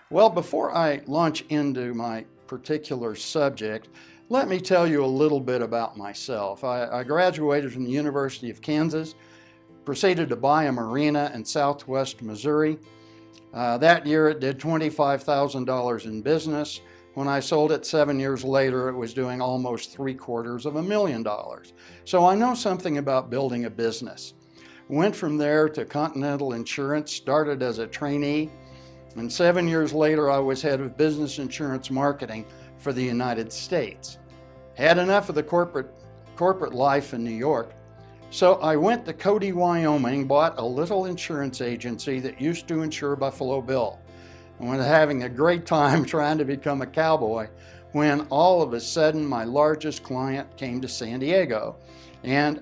Well, before I launch into my particular subject, let me tell you a little bit about myself. I graduated from the University of Kansas, proceeded to buy a marina in southwest Missouri. That year it did $25,000 in business. When I sold it 7 years later, it was doing almost $750,000. So I know something about building a business. Went from there to Continental Insurance, started as a trainee, and 7 years later I was head of business insurance marketing for the United States. Had enough of the corporate life in New York, so I went to Cody, Wyoming, bought a little insurance agency that used to insure Buffalo Bill. I was having a great time trying to become a cowboy when all of a sudden my largest client came to San Diego. And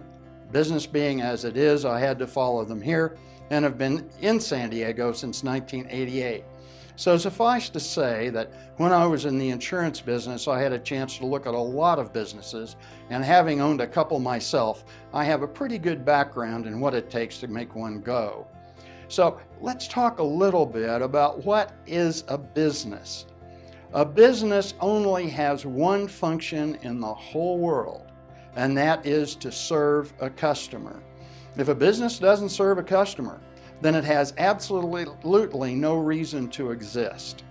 business being as it is, I had to follow them here and have been in San Diego since 1988. So suffice to say that when I was in the insurance business, I had a chance to look at a lot of businesses, and having owned a couple myself, I have a pretty good background in what it takes to make one go. So let's talk a little bit about what is a business. A business only has one function in the whole world, and that is to serve a customer. If a business doesn't serve a customer, then it has absolutely no reason to exist.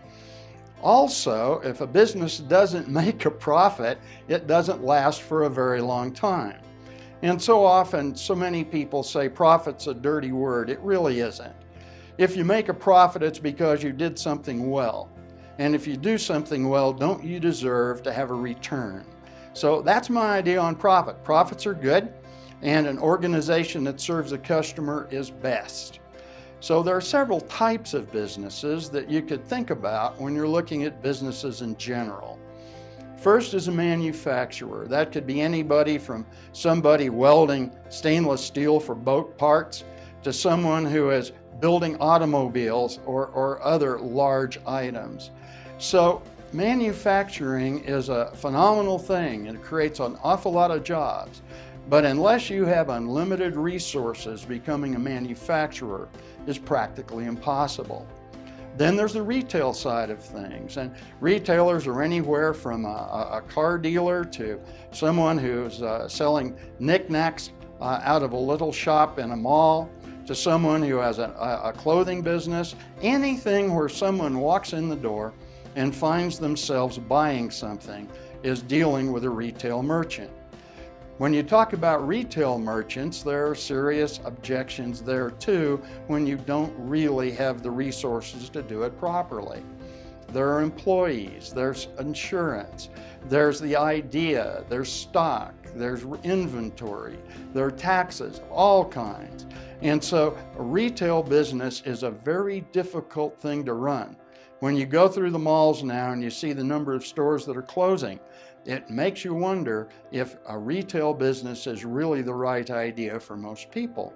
Also, if a business doesn't make a profit, it doesn't last for a very long time. And so often, so many people say profit's a dirty word. It really isn't. If you make a profit, it's because you did something well. And if you do something well, don't you deserve to have a return? So that's my idea on profit. Profits are good, and an organization that serves a customer is best. So there are several types of businesses that you could think about when you're looking at businesses in general. First is a manufacturer. That could be anybody from somebody welding stainless steel for boat parts to someone who is building automobiles or other large items. So manufacturing is a phenomenal thing and it creates an awful lot of jobs. But unless you have unlimited resources, becoming a manufacturer is practically impossible. Then there's the retail side of things, and retailers are anywhere from a car dealer to someone who's selling knickknacks out of a little shop in a mall, to someone who has a clothing business. Anything where someone walks in the door and finds themselves buying something is dealing with a retail merchant. When you talk about retail merchants, there are serious objections there too when you don't really have the resources to do it properly. There are employees, there's insurance, there's the idea, there's stock, there's inventory, there are taxes, all kinds. And so a retail business is a very difficult thing to run. When you go through the malls now and you see the number of stores that are closing, it makes you wonder if a retail business is really the right idea for most people.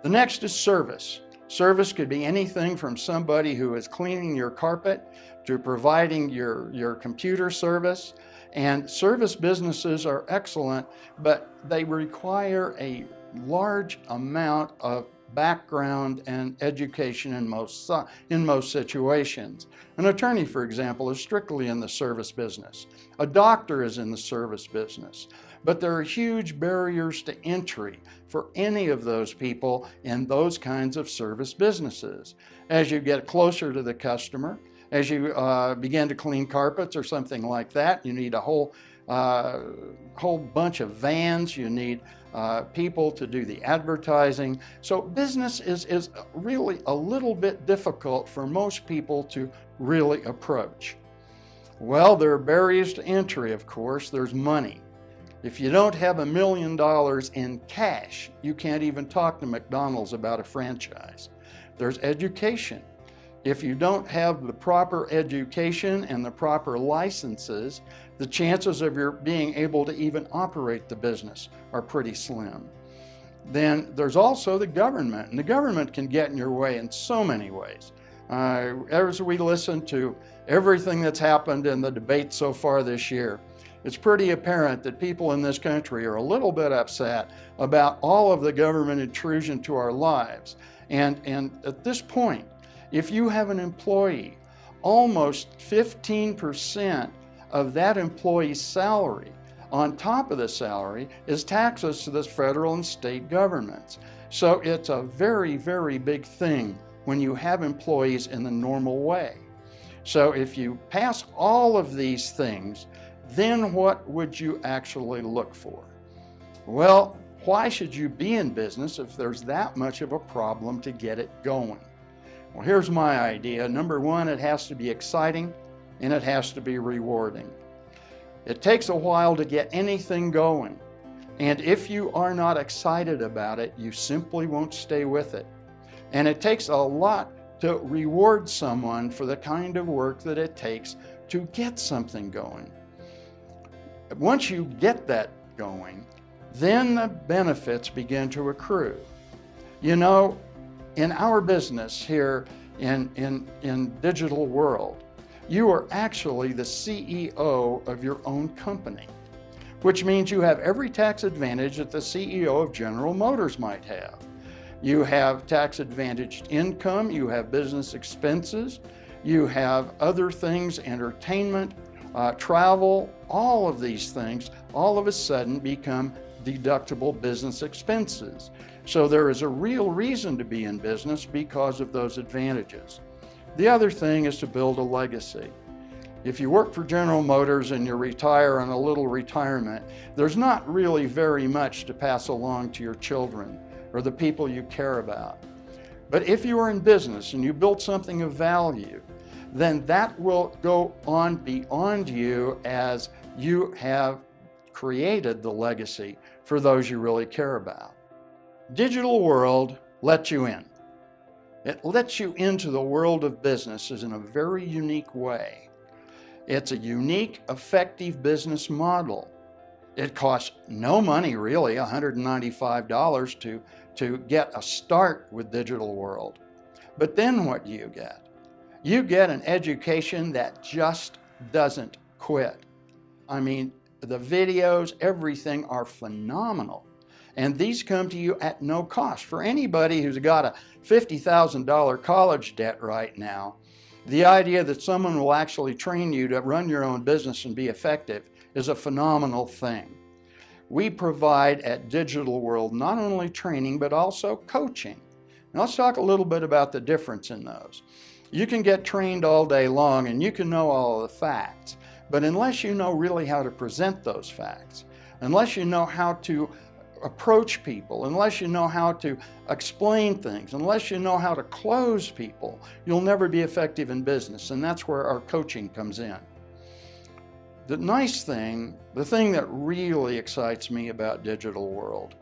The next is service. Service could be anything from somebody who is cleaning your carpet to providing your computer service. And service businesses are excellent, but they require a large amount of background and education in most situations. An attorney, for example, is strictly in the service business. A doctor is in the service business. But there are huge barriers to entry for any of those people in those kinds of service businesses. As you get closer to the customer, as you begin to clean carpets or something like that, you need a whole bunch of vans, you need people to do the advertising. So business is really a little bit difficult for most people to really approach. Well, there are barriers to entry, of course. There's money. If you don't have $1 million in cash, you can't even talk to McDonald's about a franchise. There's education. If you don't have the proper education and the proper licenses, the chances of your being able to even operate the business are pretty slim. Then there's also the government, and the government can get in your way in so many ways. As we listen to everything that's happened in the debate so far this year, it's pretty apparent that people in this country are a little bit upset about all of the government intrusion to our lives. And at this point, if you have an employee almost 15% of that employee's salary on top of the salary is taxes to the federal and state governments. So it's a very, very big thing when you have employees in the normal way. So if you pass all of these things, then what would you actually look for? Well, why should you be in business if there's that much of a problem to get it going? Well, here's my idea. Number one, it has to be exciting and it has to be rewarding. It takes a while to get anything going. And if you are not excited about it, you simply won't stay with it. And it takes a lot to reward someone for the kind of work that it takes to get something going. Once you get that going, then the benefits begin to accrue. You know, in our business here in Digital World, you are actually the CEO of your own company, which means you have every tax advantage that the CEO of General Motors might have. You have tax advantaged income, you have business expenses, you have other things, entertainment, travel, all of these things all of a sudden become deductible business expenses. So there is a real reason to be in business because of those advantages. The other thing is to build a legacy. If you work for General Motors and you retire on a little retirement, there's not really very much to pass along to your children or the people you care about. But if you are in business and you build something of value, then that will go on beyond you as you have created the legacy for those you really care about. Digital World lets you in. It lets you into the world of businesses in a very unique way. It's a unique, effective business model. It costs no money, really, $195 to get a start with Digital World. But then what do you get? You get an education that just doesn't quit. I mean, the videos, everything are phenomenal. And these come to you at no cost. For anybody who's got a $50,000 college debt right now, the idea that someone will actually train you to run your own business and be effective is a phenomenal thing. We provide at Digital World not only training, but also coaching. Now let's talk a little bit about the difference in those. You can get trained all day long and you can know all of the facts, but unless you know really how to present those facts, unless you know how to approach people, unless you know how to explain things, unless you know how to close people, you'll never be effective in business. And that's where our coaching comes in. The nice thing, the thing that really excites me about Digital World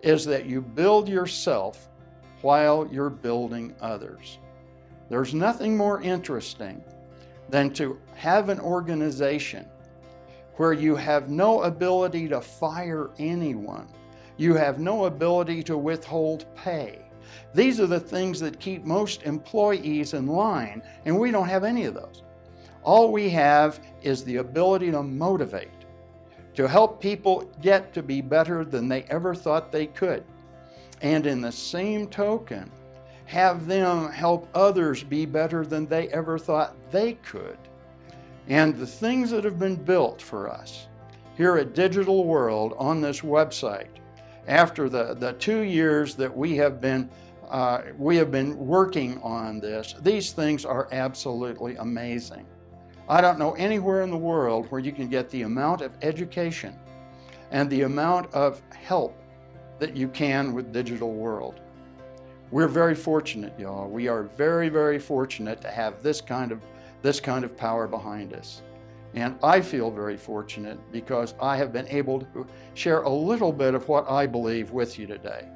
is that you build yourself while you're building others. There's nothing more interesting than to have an organization where you have no ability to fire anyone. You have no ability to withhold pay. These are the things that keep most employees in line, and we don't have any of those. All we have is the ability to motivate, to help people get to be better than they ever thought they could. And in the same token, have them help others be better than they ever thought they could. And the things that have been built for us here at Digital World on this website, after the 2 years that we have been working on this, these things are absolutely amazing. I don't know anywhere in the world where you can get the amount of education and the amount of help that you can with Digital World. We're very fortunate, y'all. We are very, very fortunate to have this kind of power behind us. And I feel very fortunate because I have been able to share a little bit of what I believe with you today.